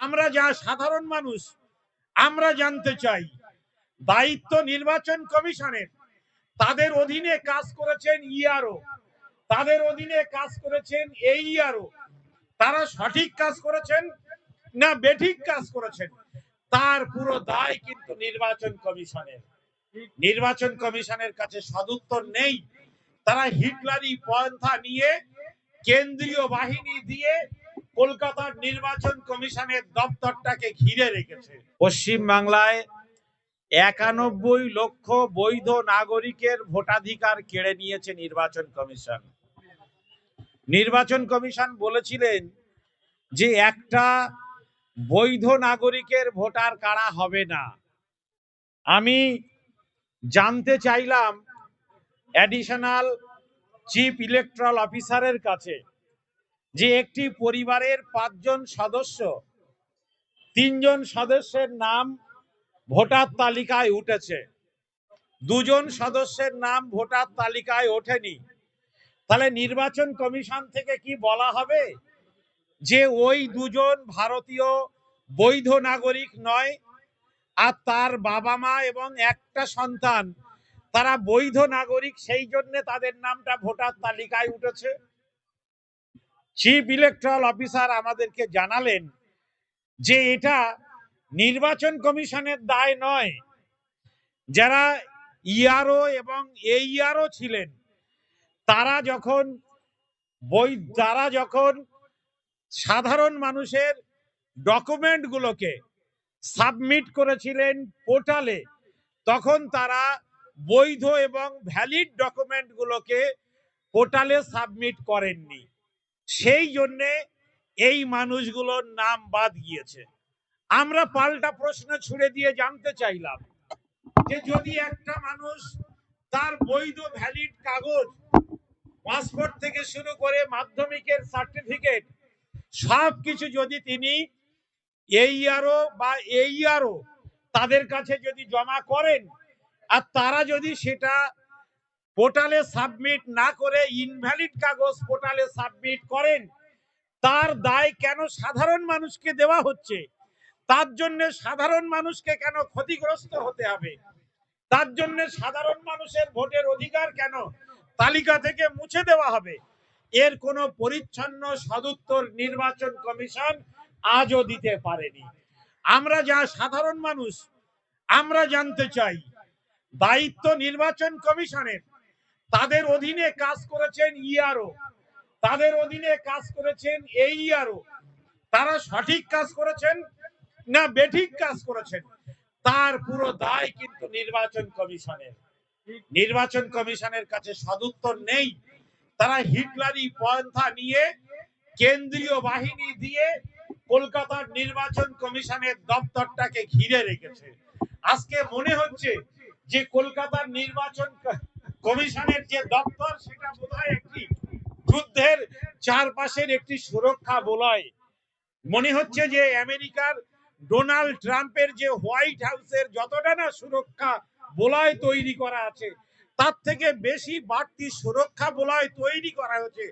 আমরা যা সাধারণ মানুষ আমরা জানতে চাই, দায়িত্ব নির্বাচন কমিশনের। তাদের অধীনে কাজ করেছেন ইআরও, তাদের অধীনে কাজ করেছেন এইআরও। তারা সঠিক কাজ করেছেন না বেঠিক কাজ করেছেন, তার পুরো দায় কিন্তু নির্বাচন কমিশনের। নির্বাচন কমিশনের কাছে সদুত্তর নেই। তারা হিটলারি পন্থা নিয়ে কেন্দ্রীয় বাহিনী দিয়ে কলকাতার নির্বাচন কমিশনের দপ্তরটাকে ঘিরে রেখেছে। পশ্চিম বাংলায় 91 লক্ষ বৈধ নাগরিকের ভোটাধিকার কেড়ে নিয়েছে নির্বাচন কমিশন। নির্বাচন কমিশন বলেছিলেন যে একটা বৈধ নাগরিকের ভোটার কারা হবে না। আমি জানতে চাইলাম অ্যাডিশনাল চিফ ইলেকট্রাল অফিসারের কাছে যে একটি পরিবারের 5 জন সদস্য, 3 জন সদস্যের নাম ভোটার তালিকায় উঠেছে, 2 জন সদস্যের নাম ভোটার তালিকায় ওঠেনি, তাহলে নির্বাচন কমিশন থেকে কি বলা হবে যে ওই 2 জন ভারতীয় বৈধ নাগরিক নয়, আর তার বাবা মা এবং একটা সন্তান তারা বৈধ নাগরিক, সেই জন্য তাদের নামটা ভোটার তালিকায় উঠেছে? চিফ ইলেকট্রাল অফিসার আমাদেরকে জানালেন যে এটা নির্বাচন কমিশনের দায় নয়। যারা ইআরও এবং এইআরও ছিলেন তারা যখন সাধারণ মানুষের ডকুমেন্টগুলোকে সাবমিট করেছিলেন পোর্টালে, তখন তারা বৈধ এবং ভ্যালিড ডকুমেন্টগুলোকে পোর্টালে সাবমিট করেননি। সেই জন্যে এই মানুষগুলোর নাম বাদ গিয়েছে। আমরা পাল্টা প্রশ্ন ছুড়ে দিয়ে জানতে চাইলাম যে যদি একটা মানুষ তার বৈধ ভ্যালিড কাগজ, পাসপোর্ট থেকে শুরু করে মাধ্যমিকের সার্টিফিকেট সবকিছু যদি তিনি এইআরও বা এইআরও তাদের কাছে যদি জমা করেন, আর তারা যদি সেটা পোর্টালে সাবমিট না করে ইনভ্যালিড কাগজ পোর্টালে সাবমিট করেন, তার দায় কেন সাধারণ মানুষকে দেওয়া হচ্ছে? তার জন্য সাধারণ মানুষকে কেন ক্ষতিগ্রস্ত হতে হবে? তার জন্য সাধারণ মানুষের ভোটের অধিকার কেন তালিকা থেকে মুছে দেওয়া হবে? এর কোনো পরিচ্ছন্ন সদুত্তর নির্বাচন কমিশন আজও দিতে পারেনি। আমরা যা সাধারণ মানুষ আমরা জানতে চাই, দায়িত্ব নির্বাচন কমিশনের। তাদের অধীনে কাজ করেছেন ইআরও, তাদের অধীনে কাজ করেছেন এইআরও। তারা সঠিক কাজ করেছেন না বেঠিক কাজ করেছেন, তার পুরো দায় কিন্তু নির্বাচন কমিশনের। নির্বাচন কমিশনের কাছে সদুত্তর নেই। তারা হিটলারি পন্থা নিয়ে কেন্দ্রীয় বাহিনী দিয়ে কলকাতার নির্বাচন কমিশনের দপ্তরটাকে ঘিরে রেখেছে। আজকে মনে হচ্ছে যে কলকাতার নির্বাচন কমিশনের যে দপ্তর সেটা বোধহয় একটি যুদ্ধের চারপাশের একটি সুরক্ষা বলয়। মনে হচ্ছে যে আমেরিকার ডোনাল্ড ট্রাম্পের যে হোয়াইট হাউসের যতটা না সুরক্ষা বলয় তৈরি করা আছে, তার থেকে বেশি বাড়তি সুরক্ষা বলয় তৈরি করা হয়েছে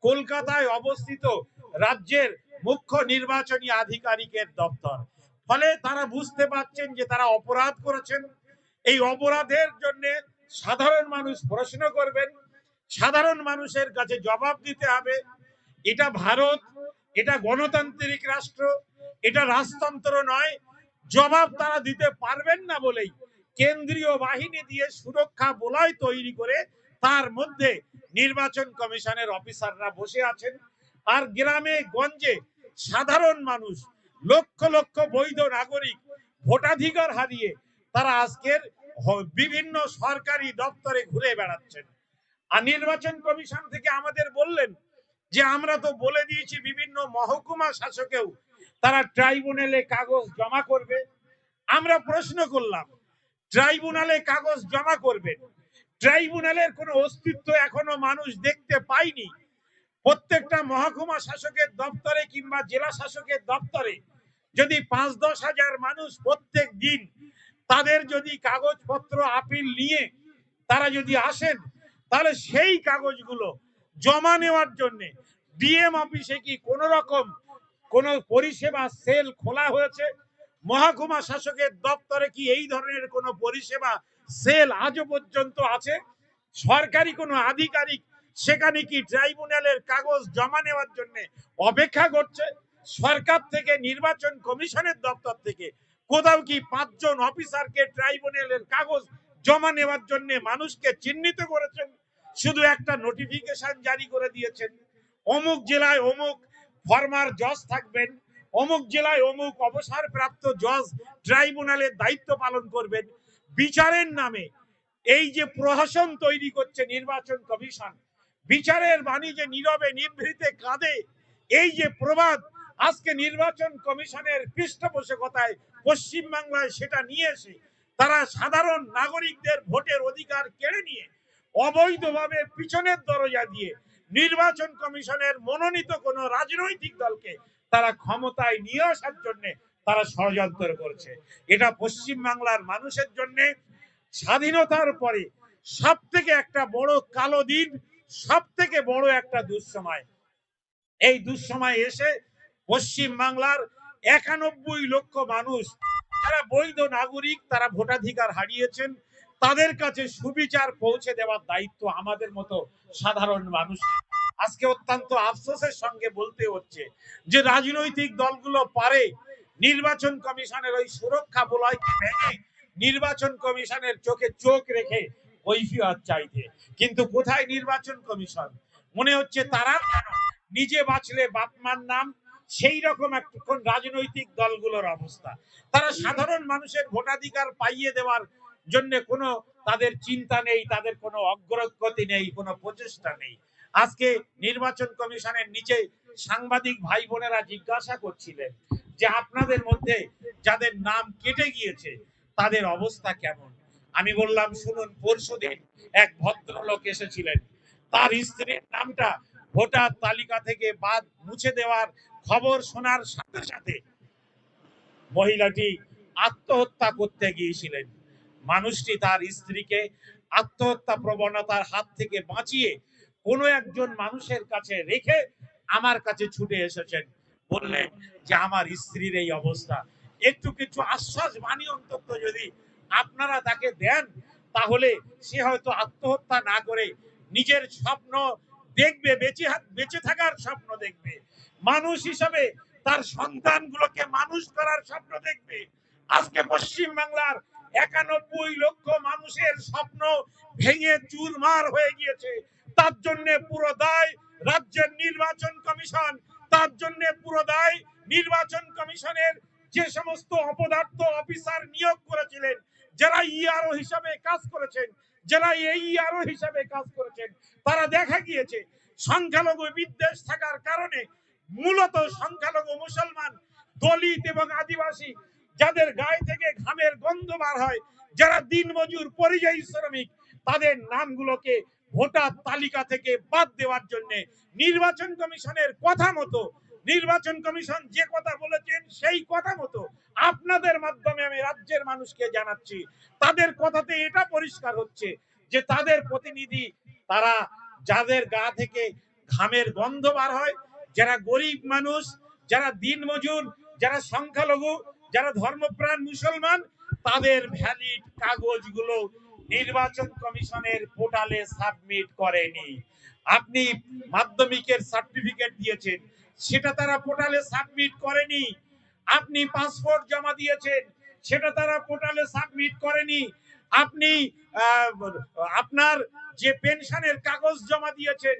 কলকাতায় অবস্থিত রাজ্যের মুখ্য নির্বাচনী আধিকারিকের দপ্তর। ফলে তারা বুঝতে পারছেন যে তারা অপরাধ করেছেন। এই অপরাধের জন্য সাধারণ মানুষ প্রশ্ন করবেন, সাধারণ মানুষের কাছে জবাব দিতে হবে। এটা ভারত, এটা গণতান্ত্রিক রাষ্ট্র, এটা রাজতন্ত্র নয়। জবাব তারা দিতে পারবেন না বলেই কেন্দ্রীয় বাহিনী দিয়ে সুরক্ষা বলয় তৈরি করে তার মধ্যে নির্বাচন কমিশনের অফিসাররা বসে আছেন। আর গ্রামে গঞ্জে সাধারণ মানুষ, লক্ষ লক্ষ বৈধ নাগরিক ভোটাধিকার হারিয়ে তারা আজকের বিভিন্ন সরকারি দপ্তরে ঘুরে বেড়াচ্ছেন। আর নির্বাচন কমিশন থেকে আমাদের বললেন যে আমরা তো বলে দিয়েছি বিভিন্ন মহকুমা শাসকেও তারা ট্রাইব্যুনালে কাগজ জমা করবে। আমরা প্রশ্ন করলাম, ট্রাইব্যুনালে কাগজ জমা করবেন, ট্রাইব্যুনালের কোনো অস্তিত্ব এখনো মানুষ দেখতে পায়নি। প্রত্যেকটা মহকুমা শাসকের দপ্তরে কিংবা জেলা শাসকের দপ্তরে যদি 5-10 হাজার মানুষ প্রত্যেক দিন তাদের যদি কাগজপত্র আপিল নিয়ে তারা যদি আসেন, তাহলে সেই কাগজগুলো জমা নেওয়ার জন্য ডিএম অফিসে কি কোন রকম কোন পরিষেবা সেল খোলা হয়েছে? মহকুমা শাসকের দপ্তরে কি এই ধরনের কোন পরিষেবা সেল আজও পর্যন্ত আছে? সরকারি কোনো আধিকারিক সেখানে কি ট্রাইব্যুনালের কাগজ জমা নেওয়ার জন্য অপেক্ষা করছে? সরকার থেকে, নির্বাচন কমিশনের দপ্তর থেকে কোথাও কি 5 জন অফিসারকে ট্রাইব্যুনালের কাগজ জমা নেওয়ার জন্য মানুষকে চিহ্নিত করেছেন? শুধু একটা নোটিফিকেশন জারি করে দিয়েছেন, অমুক জেলায় অমুক ফরমার জজ থাকবেন, অমুক জেলায় অমুক অবসরপ্রাপ্ত জজ ট্রাইব্যুনালের দায়িত্ব পালন করবেন। বিচারের নামে এই যে প্রহসন তৈরি করছে নির্বাচন কমিশন, বিচারের বাণী যে নীরবে নিভৃতে কাঁদে, এই যে প্রবাদ আজকে নির্বাচন কমিশনের পৃষ্ঠপোষকতায় পশ্চিমবাংলায় সেটা নিয়ে এসে তারা সাধারণ নাগরিকদের ভোটের অধিকার কেড়ে নিয়ে অবৈধভাবে পিছনের দরজা দিয়ে নির্বাচন কমিশনের মনোনীত কোন রাজনৈতিক দলকে তারা ক্ষমতায় নিয়ে আসার জন্য তারা ষড়যন্ত্র করছে। এটা পশ্চিমবাংলার মানুষের জন্য স্বাধীনতার পরে সব থেকে একটা বড় কালো দিন, সব থেকে বড় একটা দুঃসময়। এই দুঃসময় এসে পশ্চিম বাংলার 91 লক্ষ মানুষ যারা বৈধ নাগরিক, তারা ভোটাধিকার হারিয়েছেন, তাদের কাছে সুবিচার পৌঁছে দেওয়ার দায়িত্ব আমাদের মতো সাধারণ মানুষ। আজকে অত্যন্ত আফসোসের সঙ্গে বলতে হচ্ছে যে রাজনৈতিক দলগুলো পারে নির্বাচন কমিশনের ওই সুরক্ষা বলয়কে ভেঙে নির্বাচন কমিশনের চোখে চোখ রেখে কৈফিয়ত চাইতে, কিন্তু কোথায় নির্বাচন কমিশন? মনে হচ্ছে তারা নিজে বাঁচলে বাপমার নাম, সেই রকম এখন রাজনৈতিক দলগুলোর অবস্থা। তারা সাধারণ মানুষের ভোটাধিকার পাইয়ে দেওয়ার জন্য কোনো তাদের চিন্তা নেই, তাদের কোনো অগ্রগতি নেই, কোনো প্রচেষ্টা নেই। আজকে নির্বাচন কমিশনের নিচে সাংবাদিক ভাই বোনেরা জিজ্ঞাসা করছিলেন যে আপনাদের মধ্যে যাদের নাম কেটে গিয়েছে তাদের অবস্থা কেমন? আমি বললাম শুনুন, পরশুদিন এক ভদ্রলোক এসেছিলেন, তার স্ত্রীর নামটা ভোটার তালিকা থেকে বাদ মুছে দেওয়ার খবর শোনার সাথে সাথে মহিলাটি আত্মহত্যা করতে গিয়েছিলেন। মানুষটি তার স্ত্রীকে আত্মহত্যা প্রবণতার হাত থেকে বাঁচিয়ে কোনো একজন মানুষের কাছে রেখে আমার কাছে ছুটে এসেছেন, বললেন যে আমার স্ত্রীর এই অবস্থা, একটু কিছু আশ্বাস বাণী অন্তত যদি আপনারা তাকে দেন তাহলে সে হয়তো আত্মহত্যা না করে নিজের স্বপ্ন দেখবে, বেঁচে থাকার স্বপ্ন দেখবে, মানুষ হিসাবে তার সন্তানগুলোকে মানুষ করার স্বপ্ন দেখবে। আজকে পশ্চিম বাংলার 91 লক্ষ মানুষের স্বপ্ন ভেঙে চুরমার হয়ে গিয়েছে। তার জন্য পুরো দায় রাজ্যের নির্বাচন কমিশন, তার জন্য পুরো দায় নির্বাচন কমিশনের যে সমস্ত অপদার্থ অফিসার নিয়োগ করেছিলেন, যারা ইআরও হিসাবে কাজ করেছেন, যারা এইআরও হিসাবে কাজ করেছেন, তারা দেখা গিয়েছে সংখ্যালঘু বিদ্বেষ থাকার কারণে মূলত সংখ্যালঘু মুসলমান, দলিত এবং আদিবাসী যাদের গায়ে থেকে ঘামের গন্ধ বার হয়, যারা দিনমজুর পরিযায়ী শ্রমিক, তাদের নামগুলোকে ভোটার তালিকা থেকে বাদ দেওয়ার জন্য নির্বাচন কমিশনের কথা মতো, নির্বাচন কমিশন যে কথা বলেছেন সেই কথা মতো আপনাদের মাধ্যমে আমি রাজ্যের মানুষকে জানাচ্ছি, তাদের কথাতে এটা পরিষ্কার হচ্ছে যে তাদের প্রতিনিধি, তারা যাদের গা থেকে ঘামের গন্ধ বার হয়, যারা গরিব মানুষ, যারা দিনমজুর, যারা সংখ্যালঘু, যারা ধর্মপ্রাণ মুসলমান, তাদের ভ্যালিড কাগজগুলো নির্বাচন কমিশনের পোর্টালে সাবমিট করেনি। আপনি মাধ্যমিকের সার্টিফিকেট দিয়েছেন, সেটা তারা পোর্টালে সাবমিট করেনি। আপনি পাসপোর্ট জমা দিয়েছেন, সেটা তারা পোর্টালে সাবমিট করেনি। আপনি আপনার যে পেনশনের কাগজ জমা দিয়েছেন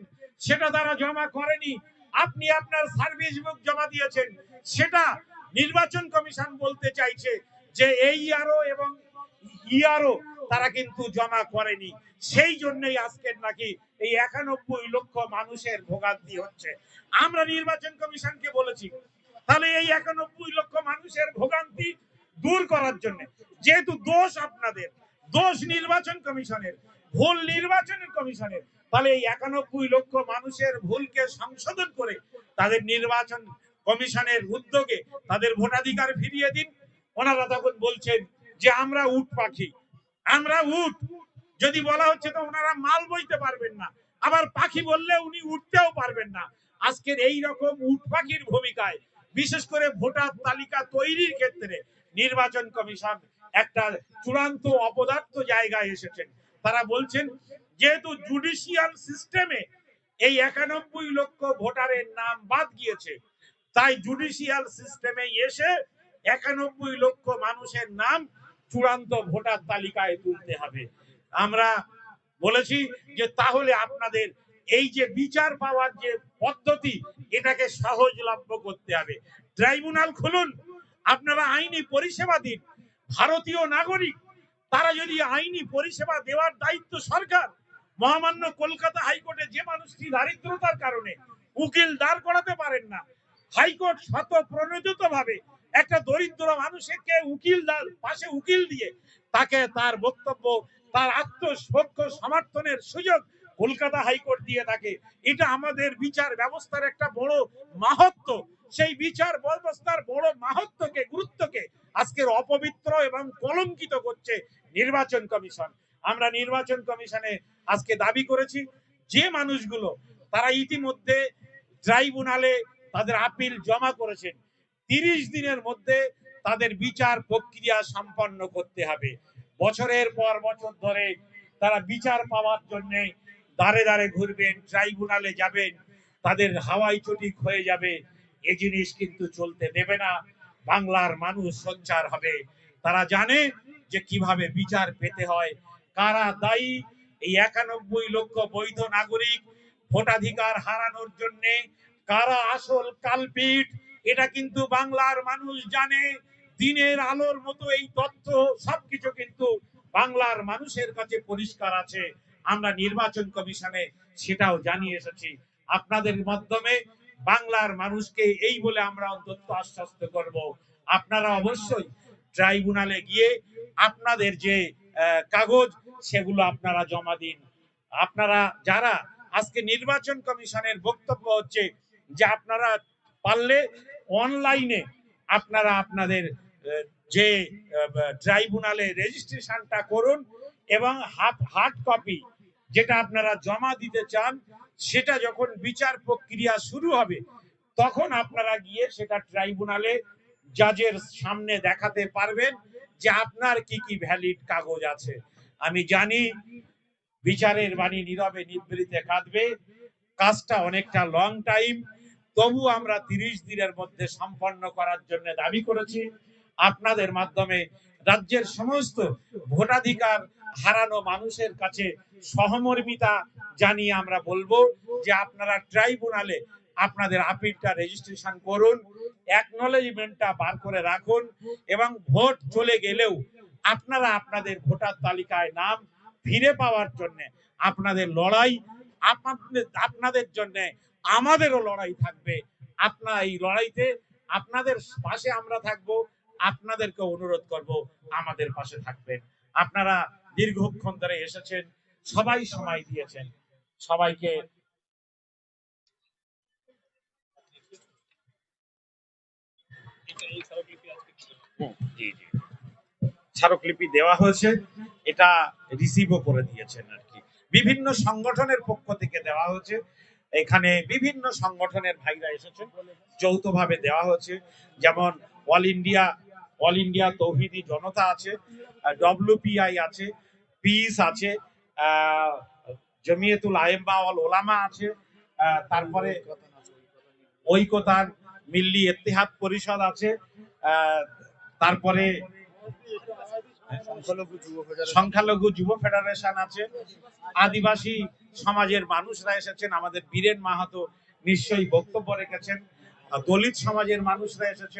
সেটা তারা জমা করেনি। আপনি আপনার সার্ভিস বুক জমা দিয়েছেন, সেটা নির্বাচন কমিশন বলতে চাইছে যে এইআরও এবং ইআরও তারা কিন্তু জমা করেনি। সেই জন্যই আজকের নাকি এই 91 লক্ষ মানুষের ভোগান্তি হচ্ছে। আমরা নির্বাচন কমিশনকে বলেছি তাহলে এই 91 লক্ষ মানুষের ভোগান্তি দূর করার জন্য, যেহেতু দোষ আপনাদের, দোষ নির্বাচন কমিশনের, ভুল নির্বাচন কমিশনের, তাহলে এই 91 লক্ষ মানুষের ভুলকে সংশোধন করে তাদের নির্বাচন কমিশনের উদ্যোগে তাদের ভোটাধিকার ফিরিয়ে দিন। ওনারা তখন বলছেন যে আমরা উট পাখি, আমরা উট, যদি বলা হচ্ছে তো ওনারা মাল বইতে পারবেন না, আবার পাখি বললে উনি উঠতেও পারবেন না। আজকের এই রকম উট পাখির ভূমিকায় বিশেষ করে ভোটার তালিকা তৈরির ক্ষেত্রে নির্বাচন কমিশন একটা চূড়ান্ত অপদার্থ জায়গায় এসেছেন। তারা বলছেন যেহেতু জুডিশিয়াল সিস্টেমে এই 91 লক্ষ ভোটারের নাম বাদ গিয়েছে, তাই জুডিশিয়াল সিস্টেমে এসে 91 লক্ষ মানুষের নাম চূড়ান্ত ভোটার তালিকায় তুলতে হবে। আমরা বলেছি যে তাহলে আপনাদের এই যে বিচার পাওয়ার যে পদ্ধতি, এটাকে সহজলভ্য করতে হবে। ট্রাইব্যুনাল খুলুন, আপনারা আইনি পরিষেবা দিন। ভারতীয় নাগরিক তারা যদি আইনি পরিষেবা দেওয়ার দায়িত্ব সরকার। মহামান্য কলকাতা হাইকোর্টে যে মানুষটি দারিদ্রতার কারণে উকিল দাঁড় করাতে পারেন না, হাইকোর্ট শত প্রণোদিত ভাবে একটা দরিদ্র মানুষকে পাশে উকিল দিয়ে তাকে তার বক্তব্য, তার আত্মপক্ষ সমর্থনের সুযোগ কলকাতা হাইকোর্ট দিয়ে থাকে। এটা আমাদের বিচার ব্যবস্থার একটা বড় মাহাত্ম্য। সেই বিচার ব্যবস্থার বড় মাহাত্ম্যকে, গুরুত্বকে আজকের অপবিত্র এবং কলঙ্কিত করছে নির্বাচন কমিশন। আমরা নির্বাচন কমিশনে আজকে দাবি করেছি যে মানুষগুলো তারা ইতিমধ্যে ট্রাইব্যুনালে তাদের আপিল জমা করেছেন, 30 দিনের মধ্যে তাদের বিচার প্রক্রিয়া সম্পন্ন করতে হবে। বছরের পর বছর ধরে তারা বিচার পাওয়ার জন্য দাঁড়ে দাঁড়ে ঘুরবেন, ট্রাইব্যুনালে যাবেন, তাদের হাওয়াই চটি হয়ে যাবে। এই জিনিস কিন্তু চলতে দেবে না। বাংলার মানুষ সোচ্চার হবে। তারা জানে যে কিভাবে বিচার পেতে হয়, কারা দায়ী এই 91 লক্ষ বৈধ নাগরিক ভোটাধিকার হারানোর জন্য, কারা আসল কালপিট, এটা কিন্তু বাংলার মানুষ জানে। দিনের আলোর মতো এই তথ্য সবকিছু কিন্তু বাংলার মানুষের কাছে পরিষ্কার আছে। আমরা নির্বাচন কমিশনে সেটাও জানিয়ে এসেছি। আপনাদের মাধ্যমে বাংলার মানুষকে এই বলে আমরা অন্তত আশ্বস্ত করব, আপনারা অবশ্যই ট্রাইব্যুনালে গিয়ে আপনাদের যে কাগজ সেগুলো আপনারা জমা দিন। আপনারা যারা আজকে নির্বাচন কমিশনের বক্তব্য হচ্ছে যে আপনারা পারলে অনলাইনে আপনারা আপনাদের যে ট্রাইব্যুনালে রেজিস্ট্রেশনটা করুন এবং হার্ড কপি যেটা আপনারা জমা দিতে চান সেটা যখন বিচার প্রক্রিয়া শুরু হবে তখন আপনারা গিয়ে সেটা ট্রাইব্যুনালে জাজের সামনে দেখাতে পারবেন যে আপনার কি কি ভ্যালিড কাগজ আছে। আমি জানি বিচারের বাণী নীরবে নিভৃতে কাঁদবে, কাজটা অনেকটা লং টাইম, তবু আমরা 30 দিনের মধ্যে সম্পন্ন করার জন্য দাবি করেছি। আপনাদের মাধ্যমে রাজ্যের সমস্ত ভোটাধিকার হারানো মানুষের কাছে সহমর্মিতা জানিয়ে আমরা বলবো যে আপনারা ট্রাইব্যুনালে আপনাদের আপিলটা রেজিস্ট্রেশন করুন, অ্যাকনলেজমেন্টটা বার করে রাখুন এবং ভোট চলে গেলেও আপনারা আপনাদের ভোটার তালিকায় নাম ফিরে পাওয়ার জন্য আপনাদের লড়াই, আপনাদের জন্য আমাদেরও লড়াই থাকবে। আপনার এই লড়াইতে আপনাদের পাশে আমরা থাকবো, আপনাদেরকে অনুরোধ করব আমাদের পাশে থাকবেন। আপনারা দীর্ঘক্ষণ ধরে এসেছেন, সবাই সময় দিয়েছেন, সবাইকে স্মারকলিপি দেওয়া হয়েছে, এটা রিসিভও করে দিয়েছেন আর কি। বিভিন্ন সংগঠনের পক্ষ থেকে দেওয়া হয়েছে, এখানে বিভিন্ন সংগঠনের ভাইরা এসেছেন, যৌথভাবে দেওয়া হয়েছে। যেমন অল ইন্ডিয়া তৌহিদি জনতা আছে, WPI আছে, পিস আছে, জমিয়তুল আয়েম্মা ওয়াল ওলামা আছে, তারপরে ঐকতান মিল্লি ইত্তেহাদ পরিষদ আছে, তারপরে সংখ্যালঘু যুব ফেডারেশন আছে, আদিবাসী সমাজের মানুষরা এসেছেন, আমাদের বীরেন মাহাতো নিশ্চয়ই বক্তব্য রেখেছেন, দলিত সমাজের মানুষরা এসেছেন।